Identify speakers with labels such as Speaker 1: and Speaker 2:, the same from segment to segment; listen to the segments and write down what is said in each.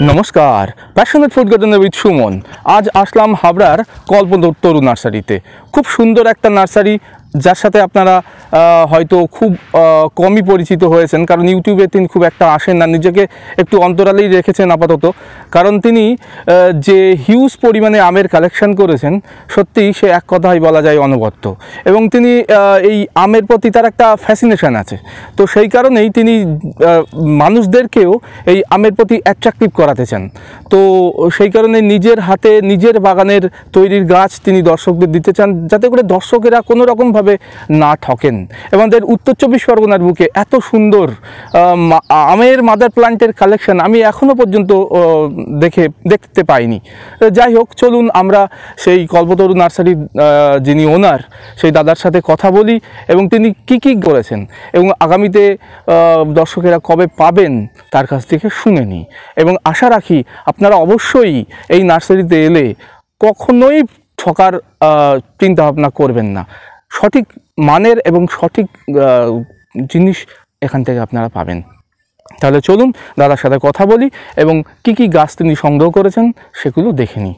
Speaker 1: নমস্কার, passionate food garden with Suman. আজ আসলাম হাবড়ার কল্পতরু নার্সারিতে। খুব সুন্দর একটা নার্সারি, যার সাথে আপনারা হয়তো খুব কমই পরিচিত হয়েছেন, কারণ ইউটিউবে তিনি খুব একটা আসেন না, নিজেকে একটু অন্তরালেই রেখেছেন আপাতত। কারণ তিনি যে হিউজ পরিমাণে আমের কালেকশন করেছেন, সত্যিই সে এক কথাই বলা যায় অনবদ্য। এবং তিনি এই আমের প্রতি তার একটা ফ্যাসিনেশন আছে, তো সেই কারণেই তিনি মানুষদেরকেও এই আমের প্রতি অ্যাট্রাকটিভ করাতে চান। তো সেই কারণে নিজের হাতে নিজের বাগানের তৈরির গাছ তিনি দর্শকদের দিতে চান, যাতে করে দর্শকেরা কোনো রকমভাবে না ঠকেন। এবং আমাদের উত্তর 24 পরগনার বুকে এত সুন্দর আমের মাদার প্লান্টের কালেকশন আমি এখনও পর্যন্ত দেখতে পাইনি। যাই হোক, চলুন আমরা সেই কল্পতরু নার্সারির যিনি ওনার, সেই দাদার সাথে কথা বলি এবং তিনি কি করেছেন এবং আগামীতে দর্শকেরা কবে পাবেন তার কাছ থেকে শুনে নিই। এবং আশা রাখি আপনারা অবশ্যই এই নার্সারিতে এলে কখনোই ঠকার চিন্তাভাবনা করবেন না। সঠিক মানের এবং সঠিক জিনিস এখান থেকে আপনারা পাবেন। তাহলে চলুন দাদার সাথে কথা বলি এবং কি গাছ তিনি সংগ্রহ করেছেন সেগুলো দেখে নিই।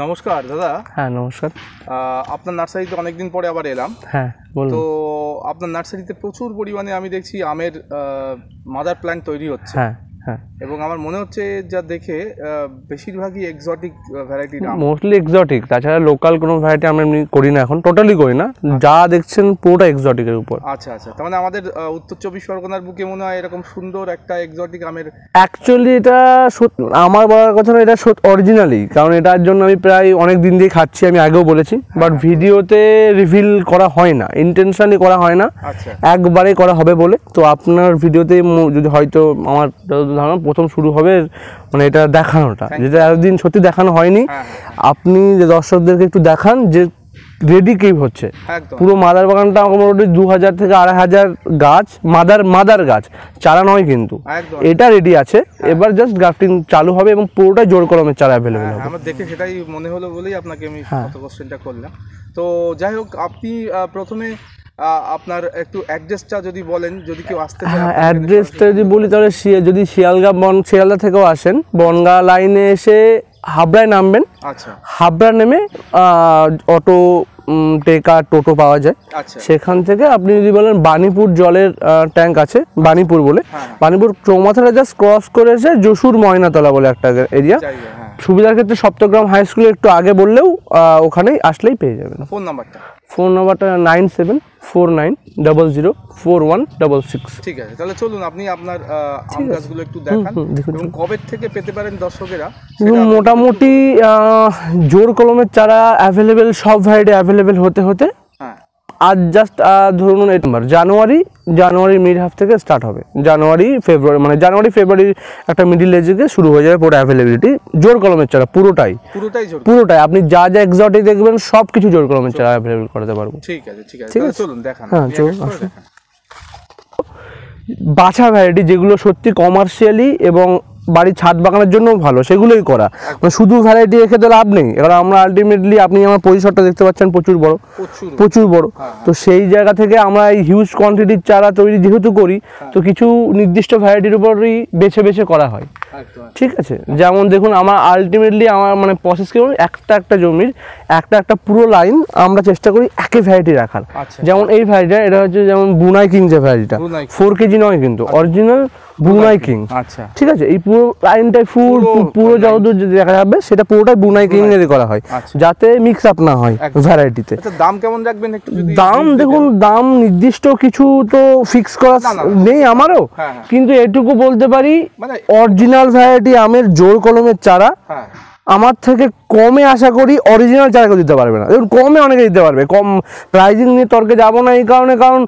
Speaker 1: নমস্কার দাদা।
Speaker 2: হ্যাঁ নমস্কার।
Speaker 1: আপনার নার্সারিতে অনেকদিন পরে আবার এলাম।
Speaker 2: হ্যাঁ বলুন।
Speaker 1: তো আপনার নার্সারিতে প্রচুর পরিমাণে আমি দেখছি আমের মাদার প্ল্যান্ট তৈরি হচ্ছে।
Speaker 2: হ্যাঁ হ্যাঁ।
Speaker 1: এবং আমার মনে হচ্ছে যা দেখে বেশিরভাগই এক্সোটিক ভ্যারাইটির আম,
Speaker 2: মোস্টলি এক্সোটিক। তাছাড়া লোকাল কোনো ভ্যারাইটি আমরা এমনি করি না, এখন টোটালি করি না। যা দেখছেন পুরোটা এক্সোটিকের উপর।
Speaker 1: আচ্ছা আচ্ছা, তার মানে আমাদের উত্তর 24 পরগনার বুকে মনে হয় এরকম সুন্দর একটা এক্সোটিক আমের।
Speaker 2: অ্যাকচুয়ালি এটা আমার বলার কথা না, এটা অরিজিনালি, কারণ এটার জন্য আমি প্রায় অনেক দিন দিয়ে খাচ্ছি, আমি আগেও বলেছি, বাট ভিডিওতে রিভিল করা হয় না, ইন্টেনশনালি করা হয় না, একবারে করা হবে বলে। তো আপনার ভিডিওতে যদি হয়তো আমার ধারণা প্রথম শুরু হবে মানে এটা দেখানোটা, যেটা এতদিন সত্যি দেখানো হয়নি। আপনি যে দর্শকদেরকে একটু দেখান যে রেডি কি হচ্ছে। পুরো মাদার বাগানটা মোটামুটি 2000 থেকে 2500 গাছ, মাদার গাছ, চারা নয় কিন্তু, এটা রেডি আছে। এবার জাস্ট গ্রাফটিং চালু হবে এবং পুরোটাই জোর কলমের চারা অ্যাভেলেবল হবে।
Speaker 1: আমার দেখে সেটাই মনে হলো বলেই আপনাকে আমি কোশ্চেনটা করলাম। তো যাই হোক, আপনি প্রথমে আপনার একটু অ্যাড্রেসটা যদি বলেন, যদি কেউ আসতে চায়।
Speaker 2: হ্যাঁ, অ্যাড্রেসটা যদি বলি তাহলে যদি শিয়ালদা থেকেও আসেন, বনগাঁ লাইনে এসে হাবড়ায় নামবেন। আচ্ছা, হাবড়া নেমে অটো টেকা টোটো পাওয়া যায়। সেখান থেকে আপনি যদি বলেন বাণীপুর জলের ট্যাঙ্ক আছে, বাণীপুর বলে, বাণীপুর চৌমাথাটা জাস্ট ক্রস করে এসে যশোর ময়নাতলা বলে একটা এরিয়া। সুবিধার ক্ষেত্রে সপ্তগ্রাম হাই স্কুলে একটু আগে বললেও ওখানেই আসলেই পেয়ে যাবেন। ফোন নাম্বারটা 9749004166।
Speaker 1: ঠিক আছে, তাহলে চলুন আপনি আপনার আম গাছগুলো একটু দেখান এবং কবে থেকে পেতে পারেন দর্শকেরা।
Speaker 2: মোটামুটি জোর কলমের চারা অ্যাভেলেবেল, সব ভ্যারাইটি অ্যাভেলেবেল হতে আজ জাস্ট ধরুন জানুয়ারি মিড হাফ থেকে স্টার্ট হবে। জানুয়ারি ফেব্রুয়ারির একটা মিডিল এজে শুরু হয়ে যাবে পুরো অ্যাভেলেবিলিটি জোর কলমের চারা, পুরোটাই আপনি যা এক্সোটিক দেখবেন সব কিছু জোর কলমের চারা অ্যাভেলেবল করতে পারবো।
Speaker 1: ঠিক আছে, চলুন দেখান।
Speaker 2: হ্যাঁ চলুন। বাছা ভ্যারাইটি যেগুলো সত্যি কমার্শিয়ালি এবং বাড়ির ছাদ বাগানের জন্য ভালো, সেগুলোই করা। শুধু ভ্যারাইটি রেখে তো লাভ নেই। এবার আমরা আলটিমেটলি, আপনি আমার পরিসরটা দেখতে পাচ্ছেন প্রচুর বড়। তো সেই জায়গা থেকে আমরা এই হিউজ কোয়ান্টিটির চারা তৈরি যেহেতু করি, তো কিছু নির্দিষ্ট ভ্যারাইটির উপরই বেছে করা হয়। ঠিক আছে, যেমন দেখুন আমার আলটিমেটলি আমার মানে প্রসেস কেমন, একটা জমির একটা পুরো লাইন আমরা চেষ্টা করি একই ভ্যারাইটি রাখার। যেমন এই ভ্যারাইটিটা, এটা হচ্ছে যেমন বুনাই কিং, যে ভ্যারাইটিটা 4 কেজি নয় কিন্তু, অরিজিনাল বুনাই কিং। আচ্ছা, ঠিক আছে, এই পুরো লাইনটাই পুরো যতদূর দেখা যাবে সেটা পুরোটাই বুনাই কিং এর করা হয়, যাতে মিক্স আপ না হয় ভ্যারাইটিতে।
Speaker 1: দাম কেমন রাখবেন একটু?
Speaker 2: দাম দেখুন, দাম নির্দিষ্ট কিছু তো ফিক্স করা নেই আমারও, কিন্তু এটুকু বলতে পারি অরিজিনাল ভ্যারাইটি আমের জোর কলমের চারা আমার থেকে কমে আশা করি অরিজিনাল চারা দিতে পারবে না। দেখুন কমে অনেকে দিতে পারবে, কম প্রাইজিং নিয়ে তর্কে যাবো না এই কারণে, কারণ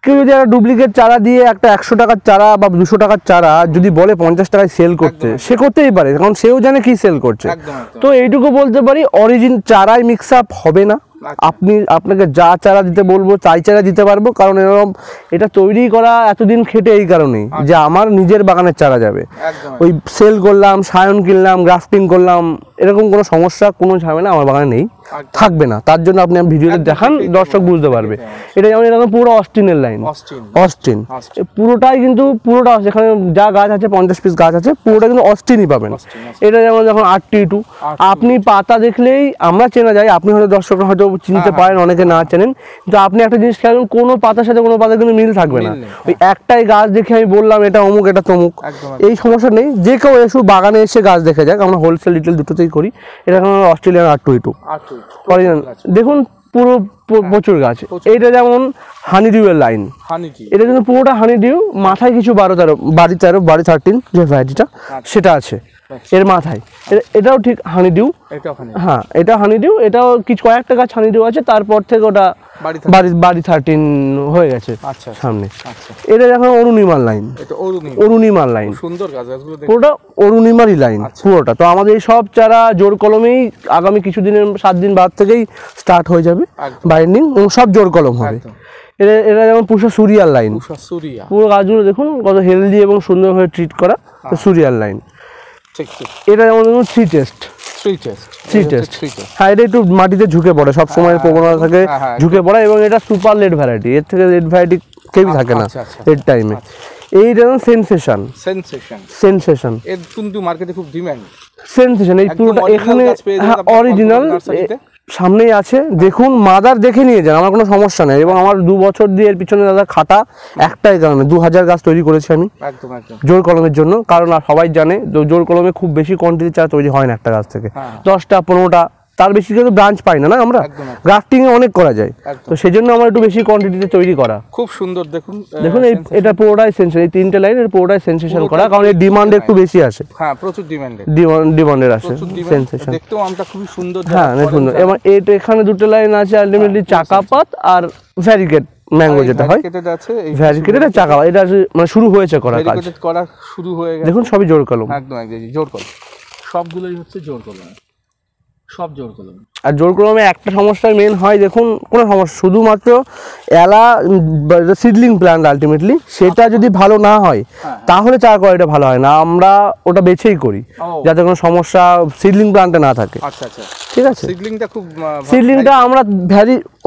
Speaker 2: কেউ যদি একটা ডুপ্লিকেট চারা দিয়ে একটা 100 টাকার চারা বা 200 টাকার চারা যদি বলে 50 টাকায় সেল করতে, সে করতেই পারে, কারণ সেও জানে কি সেল করছে। তো এইটুকু বলতে পারি অরিজিন চারাই মিক্স আপ হবে না। আপনাকে যা চারা দিতে বলবো তাই চারা দিতে পারবো, কারণ এরকম এটা তৈরি করা এতদিন খেটে এই কারণেই যে আমার নিজের বাগানের চারা যাবে। ওই সেল করলাম, সায়ন কিনলাম, গ্রাফটিং করলাম, এরকম কোনো সমস্যা কোনো ঝামেলা আমার বাগানে নেই। থাকবে না, তার জন্য আপনি ভিডিওতে দেখান, দর্শক বুঝতে পারবে। এটা যেমন এরকম পুরো অস্টিনের লাইন, অস্টিন পুরোটাই, কিন্তু পুরোটা যেখানে যা গাছ আছে 50 পিস গাছ আছে পুরোটা কিন্তু অস্টিনই পাবেন। এটা যেমন যখন R22 আপনি পাতা দেখলেই আমরা চেনা যায়, আপনি হয়তো দর্শকরা হয়তো চিনতে পারেন, অনেকে না চেনেন, কিন্তু আপনি একটা জিনিস খেয়াল করুন, কোনো পাতার সাথে কোনো পাতা কিন্তু মিল থাকবে না। ওই একটাই গাছ দেখে আমি বললাম এটা অমুক এটা তমুক, এই সমস্যা নেই। যে কেউ এসে বাগানে এসে গাছ দেখে যাক, আমরা হোলসেল রিটেল দুটোতেই করি। এটা অস্ট্রেলিয়ান R22 দেখুন, পুরো প্রচুর গাছ। এইটা যেমন হানিডিউয়ের লাইন, এটা কিন্তু পুরোটা হানিডিউ, মাথায় কিছু 12-13 বাড়ি 13 যে ভ্যারাইটিটা সেটা আছে এর মাথায়। এটাও ঠিক হানিডিউ, হ্যাঁ এটা হানিডিউ, এটাও কিছু কয়েকটা গাছ হানিডিউ আছে, তারপর থেকে ওটা বাড়ি 13 হয়ে গেছে সামনে। এটা দেখো অরুণিমার লাইন, অরুণিমার লাইন, পুরোটা অরুণিমারই লাইন পুরোটা। তো আমাদের এই সব চারা জোর কলমেই আগামী কিছুদিনের 7 দিন বাদ থেকেই স্টার্ট হয়ে যাবে বাইন্ডিং, এবং সব জোর কলম হবে। এটা যেমন পুষা সুরিয়াল লাইন, পুরো গাছগুলো দেখুন কত হেলদি এবং সুন্দরভাবে ট্রিট করা সুরিয়াল লাইন। এটা যেমন দেখুন থ্রি টেস্ট, হ্যাঁ এটা একটু মাটিতে ঝুঁকে পড়ে, সব সময় প্রবণতা থাকে ঝুঁকে পড়ে, এবং এটা সুপার লেট ভ্যারাইটি, এর থেকে লেট ভ্যারাইটি কেউই থাকে না এর টাইমে। এই যেমন সেনসেশন
Speaker 1: এর কিন্তু মার্কেটে খুব ডিমান্ড,
Speaker 2: সেনসেশন এই পুরোটা এখানে অরিজিনাল সামনেই আছে, দেখুন মাদার দেখে নিয়ে যান, আমার কোনো সমস্যা নেই। এবং আমার 2 বছর দিয়ে এর পিছনে দাদা খাটা একটাই কারণে 2000 গাছ তৈরি করেছি আমি জোর কলমের জন্য। কারণ আর সবাই জানে জোর কলমে খুব বেশি কোয়ান্টিটি চারা তৈরি হয় না একটা গাছ থেকে, 10টা 15টা, তার বেশি কিন্তু ব্রাঞ্চ পাই না আমরা, গ্রাফটিং এ অনেক করা যায়, তো সেই জন্য আমার একটু বেশি কোয়ান্টিটিতে তৈরি করা।
Speaker 1: খুব সুন্দর দেখুন
Speaker 2: এটা পুরোটাই সেনসেশন, এই 3টে লাইনের পুরোটাই সেনসেশন করা, কারণ এর ডিমান্ড একটু বেশি আসে।
Speaker 1: হ্যাঁ প্রচুর ডিমান্ডের আসে সেনসেশন, দেখতেও আমটা খুব সুন্দর।
Speaker 2: হ্যাঁ সুন্দর। এবং এখানে 2টে লাইন আছে আলটিমেটলি চাকাপাত আর ভ্যারিগেট ম্যাঙ্গো, যেটা হয় ভ্যারিগেটেড আর চাকাপাত, এটা মানে শুরু হয়েছে করা
Speaker 1: শুরু হয়ে গেছে।
Speaker 2: দেখুন সবই জোর কলম,
Speaker 1: একদম জোর কলম, সবগুলোই হচ্ছে জোর কলম, সব জোর কলম।
Speaker 2: আর জোর কলমে একটা সমস্যা মেন হয়, দেখুন কোনো সমস্যা শুধুমাত্র সিডলিং প্ল্যান্ট আলটিমেটলি সেটা যদি ভালো না হয় তাহলে চারা কোয়ালিটি ভালো হয় না। আমরা ওটা বেছেই করি যাতে কোনো সমস্যা সিডলিং প্ল্যান্টে না থাকে। ঠিক আছে, সিডলিংটা আমরা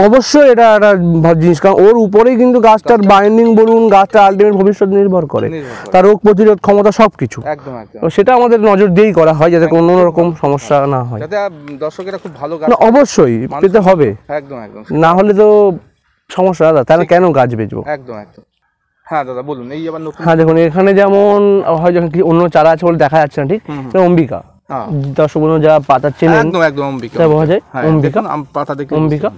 Speaker 2: অবশ্যই এটা একটা জিনিস, কারণ ওর উপরেই কিন্তু গাছটার বাইন্ডিং বলুন, গাছটা আলটিমেট ভবিষ্যৎ নির্ভর করে, তার রোগ প্রতিরোধ ক্ষমতা সবকিছু, সেটা আমাদের নজর দিয়েই করা হয় যাতে কোনো রকম সমস্যা না হয়।
Speaker 1: দর্শকেরা খুব ভালো
Speaker 2: অবশ্যই পেতে হবে, না হলে তো সমস্যা দাদা, তাহলে কেন গাছ বেচবো।
Speaker 1: হ্যাঁ দাদা বলুন। এই আবার নতুন,
Speaker 2: হ্যাঁ দেখুন এখানে যেমন হয় যখন কি অন্য চারা আছে বলে দেখা যাচ্ছে না ঠিক, অম্বিকা দর্শক বন্ধু যা পাতা চেনেন, একদম অম্বিকা বোঝা যায়, অম্বিকা পাতা দেখে অম্বিকা,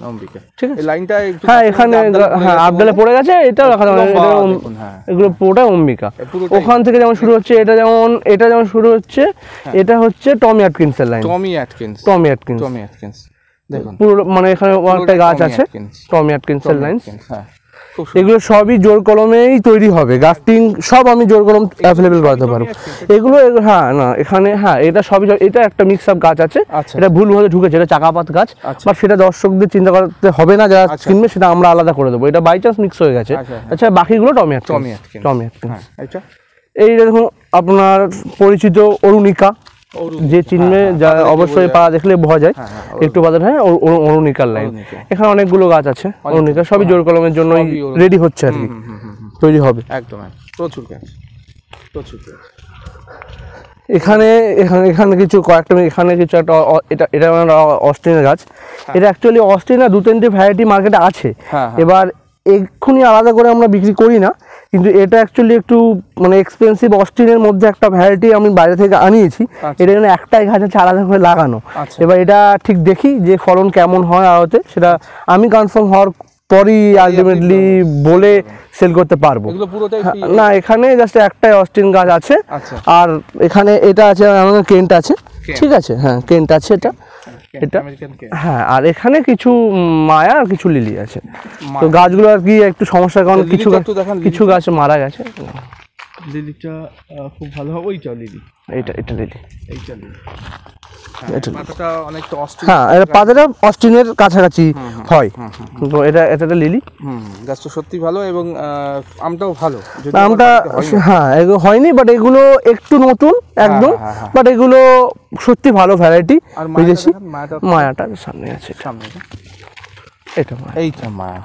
Speaker 2: ঠিক আছে। লাইনটা হ্যাঁ এখানে হ্যাঁ আপডালে পড়ে গেছে, এটাও রাখা যাবে, এগুলো পুরোটা অম্বিকা। ওখান থেকে যেমন শুরু হচ্ছে, এটা যেমন শুরু হচ্ছে, এটা হচ্ছে টমি অ্যাটকিন্সের লাইন, টমি অ্যাটকিন্স দেখুন পুরো, মানে এখানে একটা গাছ আছে টমি অ্যাটকিন্সের লাইন, এগুলো সবই জোর কলমেই তৈরি হবে, গ্রাফটিং সব আমি জোর কলম অ্যাভেলেবেল করাতে পারবো। এগুলো হ্যাঁ না এখানে হ্যাঁ এটা সবই, এটা একটা মিক্স আপ গাছ আছে, এটা ভুলভাবে ঢুকেছে, এটা চাকাপাত গাছ, বাট সেটা দর্শকদের চিন্তা করতে হবে না, যারা কিনবে সেটা আমরা আলাদা করে দেবো, এটা বাই চান্স মিক্স হয়ে গেছে। আচ্ছা বাকিগুলো টমি অ্যাটকিন্স। এই দেখুন আপনার পরিচিত অরুণিকা, যে চিহ্নে যা অবশ্যই পাড়া দেখলে বোঝা যায় একটু বাজার, হ্যাঁ অরুণিকার লাইন। এখানে অনেকগুলো গাছ আছে অরুণিকা, সবই জোর কলমের জন্য রেডি হচ্ছে আর কি, তৈরি হবে একদম প্রচুর গাছ। এখানে কিছু কয়েকটা, এখানে কিছু একটা, এটা অস্ট্রেলিয়ান গাছ, এটা অ্যাকচুয়ালি অস্ট্রেলিয়া 2-3টে ভ্যারাইটি মার্কেটে আছে, এবার এক্ষুনি আলাদা করে আমরা বিক্রি করি না, কিন্তু এটা অ্যাকচুয়ালি একটু মানে এক্সপেন্সিভ অস্টিনের মধ্যে একটা ভ্যারাইটি আমি বাইরে থেকে আনিয়েছি। এটা যেন একটাই গাছ আছে আলাদা করে লাগানো, এবার এটা ঠিক দেখি যে ফলন কেমন হয় আদতে, সেটা আমি কনফার্ম হওয়ার পরই আলটিমেটলি বলে সেল করতে পারবো। না এখানে জাস্ট একটাই অস্টিন গাছ আছে, আর এখানে এটা আছে আমাদের কেন্ট আছে, ঠিক আছে, হ্যাঁ কেন্ট আছে এটা, হ্যাঁ আর এখানে কিছু মায়া আর কিছু লিলি আছে। তো গাছগুলো আর কি একটু সমস্যার কারণে কিছু গাছ মারা গেছে। লিলিটা খুব ভালো হবে, ওইটা লিলি, এটা লিলি, এইটা লিলি। এটা
Speaker 1: পাতাটা অনেকটা অস্ট্রিচ।
Speaker 2: হ্যাঁ, এটা পাতাটা অস্টিনের কাছাকাছি হয়। তো এটা একটা লিলি।
Speaker 1: গাছটা সত্যি ভালো এবং আমটাও ভালো।
Speaker 2: আমটা হ্যাঁ এগুলো হয়নি, বাট এগুলো একটু নতুন একদম, বাট এগুলো সত্যি ভালো ভ্যারাইটি বিদেশি। মায়াটার সামনে আছে,
Speaker 1: সামনে
Speaker 2: এটা মায়া,
Speaker 1: এইটা মায়া।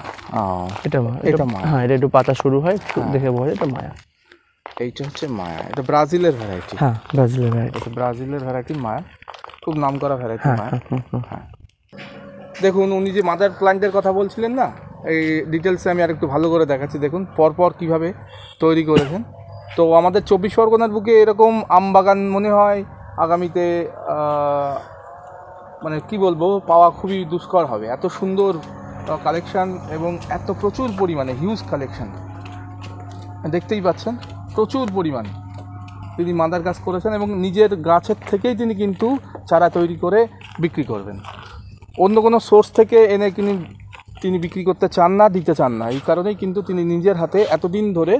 Speaker 2: এটা মায়া,
Speaker 1: এটা মায়া।
Speaker 2: হ্যাঁ, এটা একটু পাতা শুরু হয় দেখে বোঝা যায় এটা মায়া।
Speaker 1: এইটা হচ্ছে মায়া, এটা ব্রাজিলের ভ্যারাইটি।
Speaker 2: হ্যাঁ, ব্রাজিলের ভ্যারাইটি,
Speaker 1: এটা ব্রাজিলের ভ্যারাইটি মায়া, খুব নামকরা ভ্যারাইটি মায়া। হ্যাঁ, দেখুন উনি যে মাদার প্ল্যান্টের কথা বলছিলেন না, এই ডিটেলসে আমি আর একটু ভালো করে দেখাচ্ছি। দেখুন পরপর কিভাবে তৈরি করেছেন। তো আমাদের 24 পরগনার বুকে এরকম আম বাগান মনে হয় আগামীতে মানে কি বলবো, পাওয়া খুবই দুষ্কর হবে। এত সুন্দর কালেকশান এবং এত প্রচুর পরিমাণে হিউজ কালেকশান দেখতেই পাচ্ছেন। প্রচুর পরিমাণে তিনি মাদার গাছ করেছেন এবং নিজের গাছের থেকেই তিনি কিন্তু চারা তৈরি করে বিক্রি করবেন। অন্য কোনো সোর্স থেকে এনে তিনি বিক্রি করতে চান না, দিতে চান না। এই কারণেই কিন্তু তিনি নিজের হাতে এতদিন ধরে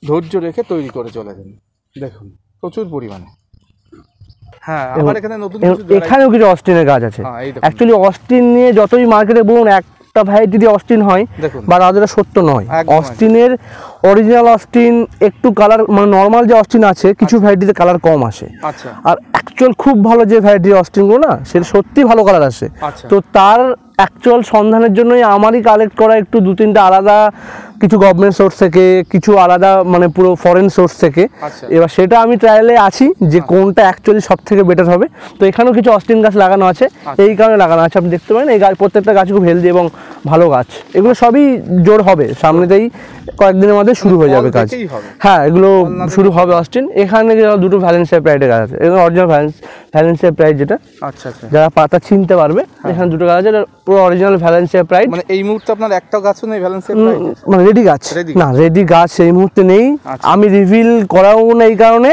Speaker 1: ধৈর্য রেখে তৈরি করে চলেছেন। দেখুন প্রচুর পরিমাণে। হ্যাঁ, আবার এখানে নতুন
Speaker 2: এখানেও কিছু অস্টিনের গাছ আছে। অ্যাকচুয়ালি অস্টিন নিয়ে যতই মার্কেটে বলুন একটা ভ্যারাইটি দিয়ে অস্টিন হয়, বা রাজারা সত্য নয়। অস্টিনের অরিজিনাল অস্টিন একটু কালার, মানে নর্মাল যে অস্টিন আছে কিছু ভ্যারাইটিতে কালার কম আসে।
Speaker 1: আচ্ছা।
Speaker 2: আর অ্যাকচুয়াল খুব ভালো যে ভ্যারাইটির অস্টিনগুলো না, সেটা সত্যি ভালো কালার আসে। তো তার অ্যাকচুয়াল সন্ধানের জন্যই আমারই কালেক্ট করা একটু 2-3টা আলাদা, কিছু গভর্নমেন্ট সোর্স থেকে, কিছু আলাদা মানে পুরো ফরেন সোর্স থেকে। এবার সেটা আমি ট্রায়ালে আছি যে কোনটা অ্যাকচুয়ালি সব থেকে বেটার হবে। তো এখানেও কিছু অস্টিন গাছ লাগানো আছে, এই কারণে লাগানো আছে। আপনি দেখতে পারেন এই গাছ, প্রত্যেকটা গাছ খুব হেলদি এবং ভালো গাছ। এগুলো সবই জোর হবে, সামনেতেই কয়েকদিনের মধ্যে শুরু হয়ে যাবে কাজ। হ্যাঁ, এগুলো শুরু হবে অস্টিন। এখানে দুটো ভ্যালেন্সিয়া প্রাইডের গাছ আছে, এগুলো অরিজিনাল ভ্যালেন্সিয়া প্রাইড যেটা।
Speaker 1: আচ্ছা,
Speaker 2: যারা পাতা চিনতে পারবে, এখানে দুটো গাছ আছে, পুরো অরিজিনাল ভ্যালেন্সিয়া প্রাইড।
Speaker 1: মানে এই মুহূর্তে আপনার একটা গাছও নেই ভ্যালেন্সিয়া প্রাইড,
Speaker 2: মানে রেডি গাছ না, রেডি গাছ এই মুহূর্তে নেই। আমি রিভিল করাও না এই কারণে,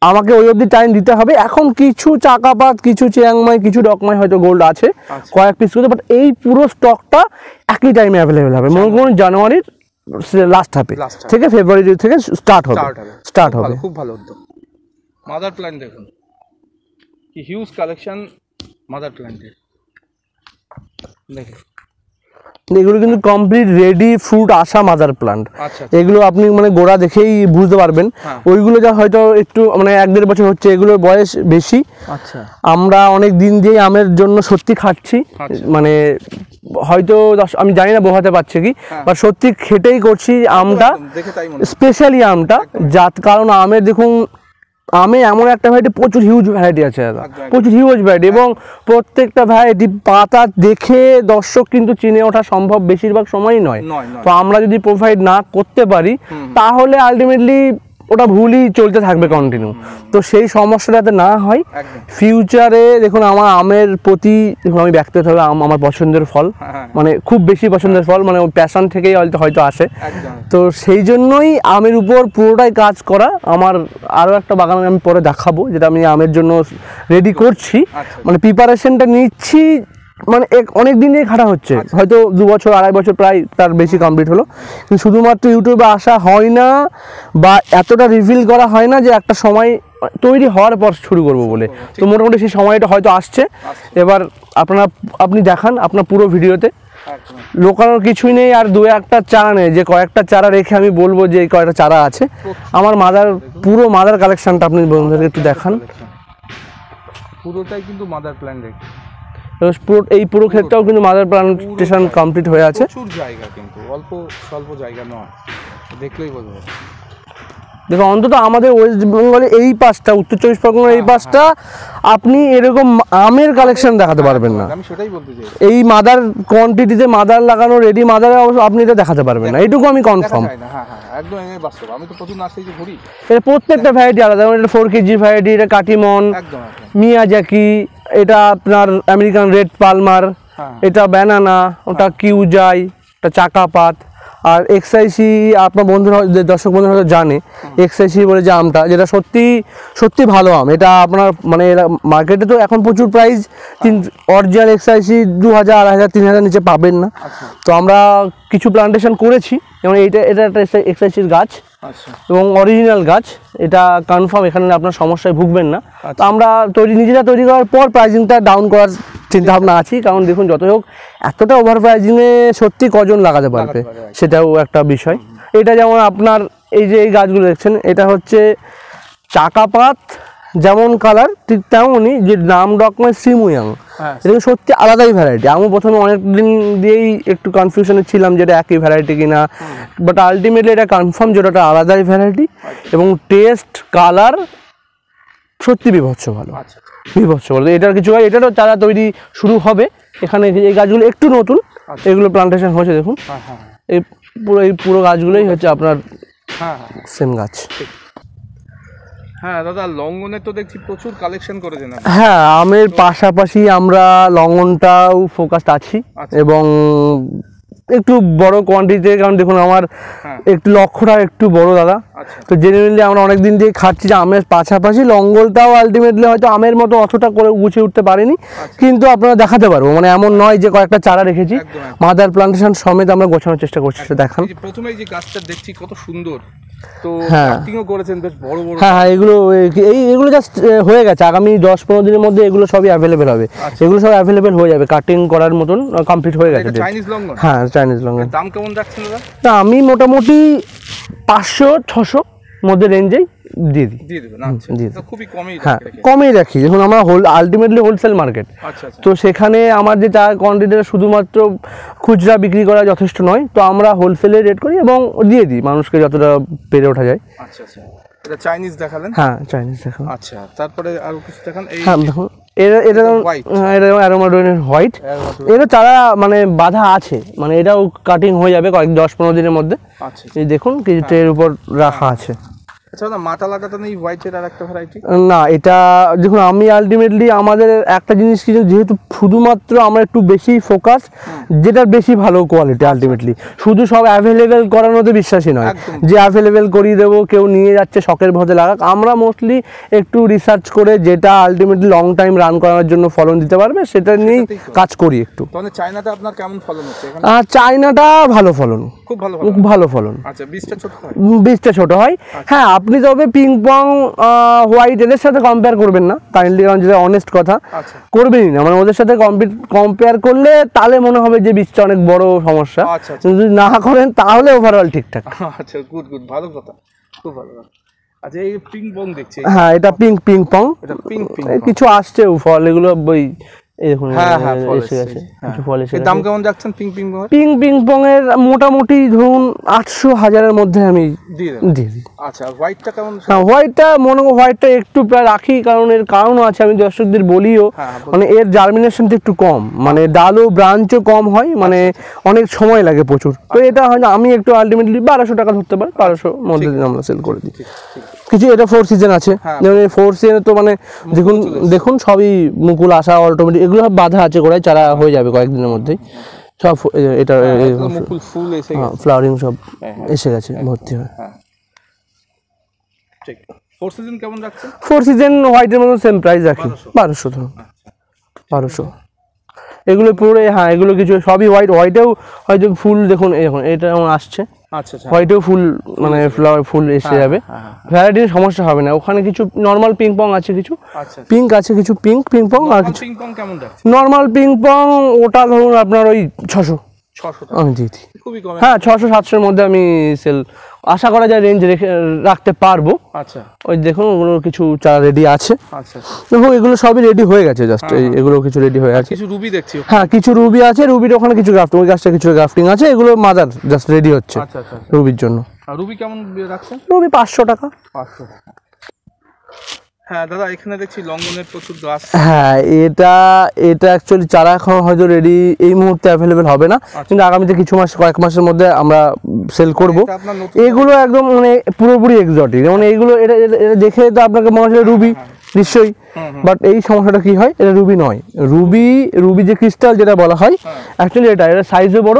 Speaker 2: আমাকে ওই অবধি টাইম দিতে হবে। এখন কিছু চাকাপাত, কিছু চিয়াংমাই, কিছু ডকমাই হয়তো গোল্ড আছে কয়েক পিস করে, বাট এই পুরো স্টকটা একই টাইমে অ্যাভেলেবেল হবে। মনে করুন জানুয়ারির লাস্ট হাফে থেকে ফেব্রুয়ারি থেকে স্টার্ট হবে।
Speaker 1: খুব ভালো উদ্যোগ। মাদার প্ল্যান্ট দেখুন কি হিউজ কালেকশন মাদার প্ল্যান্টের। দেখুন
Speaker 2: এগুলো কিন্তু কমপ্লিট রেডি ফ্রুট আসা মাদার প্লান্ট। এগুলো আপনি মানে গোড়া দেখেই বুঝতে পারবেন। ওইগুলো যা হয়তো একটু মানে 1-1.5 বছর হচ্ছে, এগুলোর বয়স বেশি। আমরা অনেক দিন দিয়ে আমের জন্য সত্যি খাচ্ছি, মানে হয়তো আমি জানি না বোঝাতে পারছে কি, বা সত্যি খেটেই করছি আমটা, স্পেশালি আমটা। যার কারণ আমের দেখুন, আমে এমন একটা ভ্যারাইটি, প্রচুর হিউজ ভ্যারাইটি আছে দাদা, প্রচুর হিউজ ভ্যারাইটি, এবং প্রত্যেকটা ভ্যারাইটি পাতা দেখে দর্শক কিন্তু চিনে ওঠা সম্ভব বেশিরভাগ সময়ই নয়। তো আমরা যদি প্রোভাইড না করতে পারি তাহলে আলটিমেটলি ওটা ভুলই চলতে থাকবে কন্টিনিউ। তো সেই সমস্যাটা যাতে না হয় ফিউচারে, দেখুন আমার আমের প্রতি, দেখুন আমি ব্যক্তিগতভাবে আম আমার পছন্দের ফল, মানে খুব বেশি পছন্দের ফল, মানে ওই প্যাশন থেকেই হয়তো আসে। তো সেই জন্যই আমের উপর পুরোটাই কাজ করা। আমার আরও একটা বাগান আমি পরে দেখাবো, যেটা আমি আমের জন্য রেডি করছি, মানে প্রিপারেশনটা নিচ্ছি, মানে অনেক দিন দিয়ে খাটা হচ্ছে, হয়তো 2 বছর 2.5 বছর প্রায় তার বেশি কমপ্লিট হলো। কিন্তু শুধুমাত্র ইউটিউবে আসা হয় না, বা এতটা রিভিল করা হয় না যে একটা সময় তৈরি হওয়ার পর শুরু করব বলে। তো মোটামুটি সেই সময়টা হয়তো আসছে। এবার আপনি দেখান আপনার পুরো ভিডিওতে, লোকানোর কিছুই নেই। আর 2-1টা চারা নেই যে কয়েকটা চারা রেখে আমি বলবো যে এই কয়েকটা চারা আছে। আমার পুরো মাদার কালেকশনটা আপনি বন্ধুদেরকে একটু দেখান।
Speaker 1: পুরোটাই কিন্তু মাদার প্ল্যান্ট।
Speaker 2: এই পুরো ক্ষেত্রেও কিন্তু মাদার প্লান্টেশন কমপ্লিট হয়ে আছে।
Speaker 1: প্রচুর জায়গা, কিন্তু অল্প স্বল্প জায়গা নয়, দেখলেই বোঝা যাবে।
Speaker 2: দেখো অন্তত আমাদের ওয়েস্ট বেঙ্গলে এই পাশটা, উত্তর 24 পরগনার এই পাশটা আপনি এরকম আমের কালেকশন দেখাতে পারবেন না।
Speaker 1: আমি সেটাই বলতে চাই,
Speaker 2: এই মাদার কোয়ান্টিটিতে মাদার লাগানো রেডি মাদার আপনি এটা দেখাতে পারবেন না, এইটুকু আমি কনফার্ম।
Speaker 1: একদম বাস্তব। আমি তো প্রচুর নার্সারিতে ঘুরি,
Speaker 2: এর প্রত্যেকটা ভ্যারাইটি আলাদা। এটা 4 কেজি ভ্যারাইটি, এটা কাটিমন, মিয়াজাকি, এটা আপনার আমেরিকান রেড পালমার, এটা ব্যানানা, ওটা কিউজাই, এটা চাকাপাত। আর এক্সআইসি আপনার বন্ধুরা, দর্শক বন্ধুরা হয়তো জানে এক্সআইসি বলে যে আমটা, যেটা সত্যি ভালো আম। এটা আপনার মানে মার্কেটে তো এখন প্রচুর প্রাইস, অরিজিনাল এক্সআইসি 2000, 2500, 3000 নিচে পাবেন না। তো আমরা কিছু প্লান্টেশন করেছি, যেমন এটা একটা এক্সআইসির গাছ,
Speaker 1: আচ্ছা
Speaker 2: এবং অরিজিনাল গাছ, এটা কনফার্ম, এখানে আপনার সমস্যায় ভুগবেন না। তো আমরা নিজেরা তৈরি করার পর প্রাইসিংটা ডাউন করার চিন্তা ভাবনা আছি, কারণ দেখুন যতই হোক এতটা ওভার প্রাইজিংয়ে সত্যি কজন লাগাতে পারবে, সেটাও একটা বিষয়। এটা যেমন আপনার এই যে এই গাছগুলো দেখছেন, এটা হচ্ছে চাকাপাত যেমন কালার ঠিক তেমনই যে নাম ডকমেন্ট শ্রীমুয়াং, এটা সত্যি আলাদাই ভ্যারাইটি। আমি প্রথমে অনেক দিন দিয়েই একটু কনফিউশনে ছিলাম যে এটা একই ভ্যারাইটি কিনা, বাট আলটিমেটলি এটা কনফার্ম যেটা একটা আলাদাই ভ্যারাইটি, এবং টেস্ট কালার সত্যি বিভৎস ভালো, বিভৎস ভালো। এটার কিছু হয়, এটারও চারা তৈরি শুরু হবে এখানে। এই গাছগুলো একটু নতুন, এগুলো প্লান্টেশন হয়েছে দেখুন, এই পুরো গাছগুলোই হচ্ছে আপনার সেম গাছ।
Speaker 1: হ্যাঁ দাদা, লঙ্গনের তো দেখছি প্রচুর কালেকশন করেছেন আপনি।
Speaker 2: হ্যাঁ, আমের পাশাপাশি আমরা লঙ্গনটাও ফোকাসড আছি, এবং একটু বড় কোয়ান্টিটিতে, কারণ দেখুন আমার একটু লক্ষ্যটা একটু বড় দাদা। তো জেনারেলি আমরা অনেক দিন দিয়ে খাচ্ছি যে আমের পাশাপাশি লঙ্গলটাও আলটিমেটলি হয়তো আমের মতো অতটা করে গুছিয়ে উঠতে পারিনি, কিন্তু আপনারা দেখাতে পারবো, মানে এমন নয় যে কয়েকটা চারা রেখেছি, মাদার প্লান্টেশন সমেত আমরা গোছানোর চেষ্টা করছি। দেখান,
Speaker 1: প্রথমে যে গাছটা দেখছি কত সুন্দর, তো
Speaker 2: হ্যাঁ
Speaker 1: কাটিংও করেছেন বেশ বড় বড়।
Speaker 2: হ্যাঁ, এগুলো জাস্ট হয়ে গেছে, আগামী 10-15 দিনের মধ্যে এগুলো সবই অ্যাভেলেবেল হবে। এগুলো সব অ্যাভেলেবেল হয়ে যাবে, কাটিং করার মতন কমপ্লিট হয়ে গেছে।
Speaker 1: Chinese longan?
Speaker 2: হ্যাঁ, চাইনিজ লঙ্গন।
Speaker 1: দাম কেমন রাখছেন দাদা?
Speaker 2: না, আমি মোটামুটি 500-600 মধ্যে রেঞ্জেই দিয়ে দিই।
Speaker 1: দিয়ে দেবেন? আচ্ছা, তো খুবই কমই।
Speaker 2: হ্যাঁ, কমেই রাখি, দেখুন আমরা আলটিমেটলি হোলসেল মার্কেট, তো সেখানে আমার যে চা কোয়ান্টিটিটা শুধুমাত্র খুচরা বিক্রি করা যথেষ্ট নয়, তো আমরা হোলসেলে রেট করি এবং দিয়ে দিই মানুষকে যতটা পেরে ওঠা যায়।
Speaker 1: আচ্ছা আচ্ছা, এটা চাইনিজ দেখালেন?
Speaker 2: হ্যাঁ, চাইনিজ দেখান।
Speaker 1: আচ্ছা, তারপরে আরো কিছু দেখান। এই
Speaker 2: হ্যাঁ দেখুন, এটা অ্যারোমাডোনের হোয়াইট, এটা চারা মানে বাধা আছে, মানে এটাও কাটিং হয়ে যাবে 10-15 দিনের মধ্যে।
Speaker 1: আচ্ছা,
Speaker 2: এই দেখুন কিছু ট্রের উপর রাখা আছে।
Speaker 1: আচ্ছা দাদা, মাথা লাগাতে নেই হোয়াইটের আর একটা ভ্যারাইটি?
Speaker 2: না, এটা দেখুন আমি আলটিমেটলি আমাদের একটা জিনিস কি, যেহেতু শুধুমাত্র আমরা একটু বেশি ফোকাস যেটার বেশি ভালো কোয়ালিটি, আলটিমেটলি শুধু সব অ্যাভেলেবেল করানোতে বিশ্বাসী নয় যে অ্যাভেলেবেল করিয়ে দেবো, কেউ নিয়ে যাচ্ছে শখের ভজে লাগাক। আমরা মোস্টলি একটু রিসার্চ করে যেটা আলটিমেটলি লং টাইম রান করানোর জন্য ফলন দিতে পারবে সেটা নিয়েই কাজ করি একটু।
Speaker 1: তাহলে চায়নাতে আপনার কেমন ফলন হচ্ছে?
Speaker 2: চায়নাটা ভালো ফলন,
Speaker 1: খুব ভালো
Speaker 2: ভালো ফলন।
Speaker 1: আচ্ছা, বীজটা ছোট হয়?
Speaker 2: বীজটা ছোট হয়, হ্যাঁ। আপনি তবে পিং পং হোয়াইট এদের সাথে কম্পেয়ার করবেন না কাইন্ডলি, কারণ যেটা অনেস্ট কথা, করবেনই না। মানে ওদের সাথে কম্পেয়ার করলে তাহলে মনে হবে যে বীজটা অনেক বড় সমস্যা, যদি না করেন তাহলে ওভারঅল ঠিকঠাক।
Speaker 1: আচ্ছা, গুড গুড, ভালো কথা, খুব ভালো কথা। আচ্ছা, এই পিং পং দেখছি।
Speaker 2: হ্যাঁ, এটা পিং পং, এটা কিছু আসছে ফল, এগুলো বই এই দেখুন এসে গেছে কিছু ফল এসে গেছে।
Speaker 1: দাম কেমন যাচ্ছেন পিং
Speaker 2: পং এর? মোটামুটি ধরুন 800-1000-এর মধ্যে আমি দিয়ে দিই।
Speaker 1: আচ্ছা, হোয়াইটটা কেমন?
Speaker 2: হ্যাঁ, হোয়াইটটা একটু প্রায় রাখি, কারণ এর কারণও আছে, আমি দর্শকদের বলিও, মানে এর জার্মিনেশনটা একটু কম, মানে ডাল ও ব্রাঞ্চও কম হয়, মানে অনেক সময় লাগে প্রচুর। তো এটা হয়তো আমি একটু আলটিমেটলি 1200 টাকা ধরতে পারি, 1200 মধ্যে আমরা সেল করে দিই। কিছু এটা 4 সিজন আছে, যেমন 4 সিজনে তো মানে দেখুন সবই মুকুল আসা অটোমেটিক, এগুলো সব বাধা আছে গোড়ায়, চারা হয়ে যাবে কয়েকদিনের মধ্যেই সব। এটা
Speaker 1: মুকুল ফুল এসে গেছে,
Speaker 2: ফ্লাওয়ারিং সব এসে গেছে ভর্তি হয়ে।
Speaker 1: ঠিক। 4 সিজন কেমন রাখছেন?
Speaker 2: 4 সিজন হোয়াইটের মতো সেম প্রাইস রাখি, 1200 ধরুন, 1200। এগুলো পুরো, হ্যাঁ এগুলো কিছু সবই হোয়াইটেও হয়তো ফুল দেখুন, এখন এটা যেমন আসছে,
Speaker 1: আচ্ছা,
Speaker 2: হোয়াইটেও ফুল মানে ফ্লাওয়ার ফুল এসে যাবে, ভ্যারাইটির সমস্যা হবে না। ওখানে কিছু নর্মাল পিং পং আছে, কিছু পিঙ্ক আছে, কিছু পিং পং, আর কিছু
Speaker 1: পিং পং কেমন রাখছেন?
Speaker 2: নর্মাল পিং পং ওটা ধরুন আপনার ওই 600 আমি দিয়ে দিই।
Speaker 1: খুবই কম।
Speaker 2: হ্যাঁ, 600-700-এর মধ্যে আমি সেল আশা করা যায় রেঞ্জ রাখতে পারবো।
Speaker 1: আচ্ছা, ওই
Speaker 2: দেখুন ওগুলো কিছু চারা রেডি আছে। আচ্ছা, এবং এগুলো সবই রেডি হয়ে গেছে, জাস্ট এগুলো কিছু রেডি হয়ে আছে।
Speaker 1: কিছু রুবি দেখছি।
Speaker 2: হ্যাঁ, কিছু রুবি আছে, রুবির ওখানে কিছু গ্রাফটিং, ওই গাছটা কিছু গ্রাফটিং আছে, এগুলো মাদার জাস্ট রেডি হচ্ছে রুবির জন্য।
Speaker 1: রুবি কেমন রাখছেন?
Speaker 2: রুবি 500 টাকা। 500 টাকা।
Speaker 1: হ্যাঁ দাদা, এখানে দেখছি লঙ্গনের প্রচুর গাছ।
Speaker 2: হ্যাঁ, এটা অ্যাকচুয়ালি চারা এখন হয়তো রেডি এই মুহূর্তে অ্যাভেলেবেল হবে না, কিন্তু আগামীতে কিছু কয়েক মাসের মধ্যে আমরা সেল করব। এগুলো একদম মানে পুরোপুরি এক্সোটিক, যেমন এইগুলো এটা দেখে তো আপনাকে মনে হচ্ছে রুবি নিশ্চয়ই, বাট এই সমস্যাটা কি হয়, এটা রুবি নয়। রুবি যে ক্রিস্টাল যেটা বলা হয়, অ্যাকচুয়ালি এটা সাইজও বড়,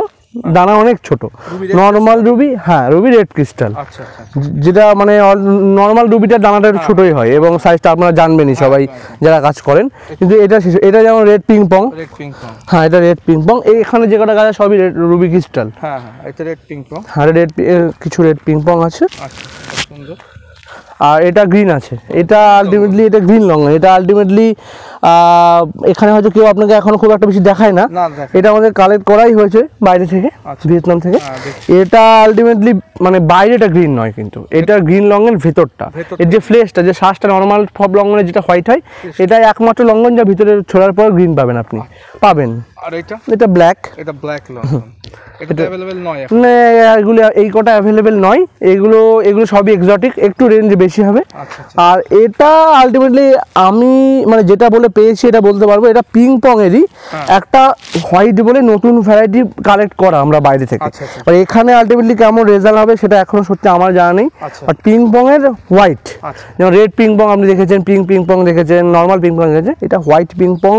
Speaker 2: দানা অনেক ছোট।
Speaker 1: রুবি red
Speaker 2: নর্মাল রুবি, হ্যাঁ রুবি রেড ক্রিস্টাল,
Speaker 1: আচ্ছা আচ্ছা
Speaker 2: যেটা মানে নর্মাল রুবিটার দানাটা একটু ছোটই হয় এবং সাইজটা আপনারা জানবেনই সবাই যারা কাজ করেন। কিন্তু এটা যেমন red ping pong,
Speaker 1: red ping pong,
Speaker 2: হ্যাঁ এটা রেড পিং পং। এইখানে যে কটা গাছ আছে সবই রুবি ক্রিস্টাল।
Speaker 1: হ্যাঁ হ্যাঁ এটা রেড পিং পং,
Speaker 2: হ্যাঁ কিছু রেড পিং পং আছে।
Speaker 1: আচ্ছা খুব সুন্দর।
Speaker 2: আর এটা গ্রিন আছে, এটা আলটিমেটলি এটা গ্রিন লং, এটা আলটিমেটলি এখানে হয়তো কেউ আপনাকে এখন খুব একটা বেশি দেখায় না। এটা আমাদের কালেক্ট করাই হয়েছে বাইরে থেকে, ভিয়েতনাম থেকে। এটা আলটিমেটলি মানে বাইরেটা গ্রিন নয়, কিন্তু এটা গ্রিন লং এর ভেতরটা, এর যে ফ্লেশটা, যে শ্বাসটা নর্মাল সব লঙ্ঘনে যেটা হোয়াইট হয়, এটাই একমাত্র লঙ্ঘন যা ভিতরে ছোড়ার পর গ্রিন পাবেন আপনি, পাবেন।
Speaker 1: আর এটা
Speaker 2: ব্ল্যাক,
Speaker 1: এটা ব্ল্যাক লঙ্ঘন, এটা अवेलेबल নয় এখন
Speaker 2: না, এগুলো এই কটা अवेलेबल নয়, এগুলো সবই এক্সোটিক, একটু রেঞ্জ বেশি হবে। আর এটা আলটিমেটলি আমি মানে যেটা বলে পেয়েছি এটা বলতে পারবো, এটা পিং পং এরই একটা হোয়াইট বলে নতুন ভ্যারাইটি কালেক্ট করা আমরা বাইরে থেকে। আর এখানে আলটিমেটলি কেমন রেজাল্ট হবে সেটা এখনো সত্যি আমার জানা নেই। আর পিং পং এর হোয়াইট, যেমন রেড পিং পং আপনি দেখেছেন, পিং পং দেখেছেন, নর্মাল পিং পং দেখেছেন, এটা হোয়াইট পিং পং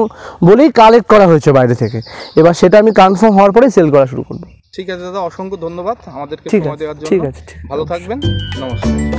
Speaker 2: বলেই কালেক্ট করা হয়েছে বাইরে থেকে। এবার সেটা আমি কনফার্ম হওয়ার পরে সেল করা শুরু করবো।
Speaker 1: ঠিক আছে দাদা, অসংখ্য ধন্যবাদ আমাদেরকে সময় দেওয়ার জন্য।
Speaker 2: ঠিক আছে,
Speaker 1: ভালো থাকবেন, নমস্কার।